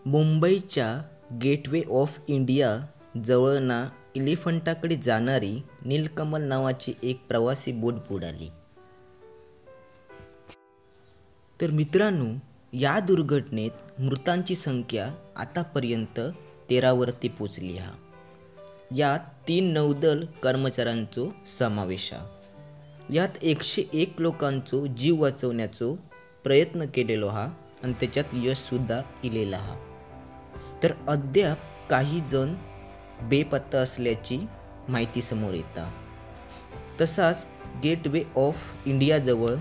मुंबईच्या gateway of India जवळना एलिफंटाकडे जाणारी नीलकमल नावाची एक प्रवासी बोट बुडाली। तर मित्रांनो, या दुर्घटनेत मृतांची संख्या आतापर्यंत 13 वरती पोचली हा। यात 3 नौदल कर्मचाऱ्यांचो समावेश हा। यात 101 लोकांचो जीव वाचवण्याचो प्रयत्न केलेलो हा आणि त्याच्यात यश सुद्धा इलेला हा। तर अद्याप काही जण बेपत्ता असल्याची माहिती समोर येता। तसाच गेटवे ऑफ इंडिया जवळ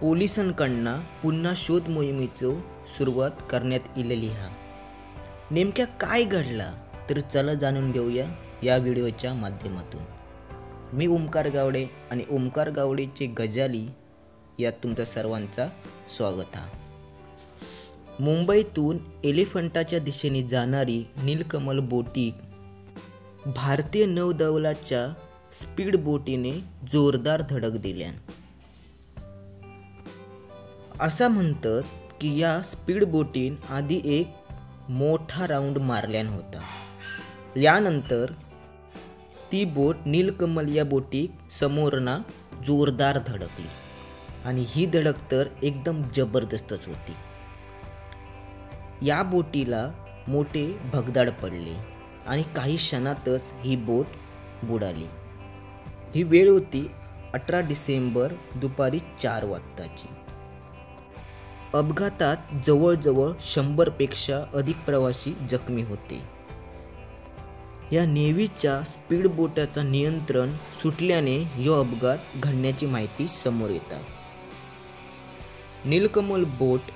पोलिसांकडून पुन्हा शोध मोहिमेची सुरुवात करण्यात इलेली हा। नेमक्या काय घडला तर चला जाणून घेऊया या व्हिडिओच्या माध्यमातून। मी ओमकार गावडे आणि ओमकार गावडेचे गजाली यात तुमच्या सर्वांचा स्वागत हा। मुंबईतून एलिफंटाच्या दिशेने जाणारी नीलकमल बोटीक भारतीय नौदलाच्या स्पीड बोटीने जोरदार धडक दिल्यान। असा म्हणतात की या स्पीड बोटीन आधी एक मोठा राऊंड मारल्यान होता। यानंतर ती बोट नीलकमल या बोटीक समोरना जोरदार धडकली आणि ही धडक तर एकदम जबरदस्तच होती। या बोटीला मोठे भगदाड पडले आणि काही क्षणातच ही बोट बुडाली। ही वेळ होती 18 डिसेंबर दुपारी 4 वाजताची। अपघातात जवळजवळ 100 पेक्षा अधिक प्रवासी जखमी होते। या नेव्हीच्या स्पीड बोटाचा नियंत्रण सुटल्याने हा अपघात घडण्याची माहिती समोर येते। नीलकमल बोट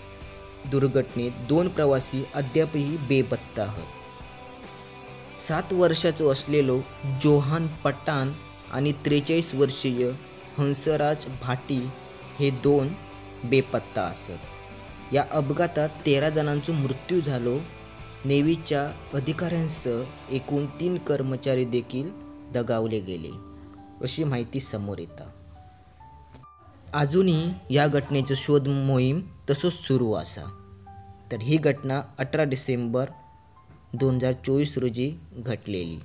दुर्घटनेत 2 प्रवासी अद्यापही बेपत्ता आहेत। 7 वर्षाचा असलेलो जोहान पठाण आणि 43 वर्षीय हंसराज भाटी हे 2 बेपत्ता असत। या अपघातात 13 जणांचा मृत्यू झालो। नेव्हीच्या अधिकाऱ्यांसह एकूण 3 कर्मचारी देखील दगावले गेले अशी माहिती समोर येते। अजूनही या घटनेचा शोध मोहीम तसंच सुरू असा। तर ही घटना 18 डिसेंबर 2024 रोजी घडलेली।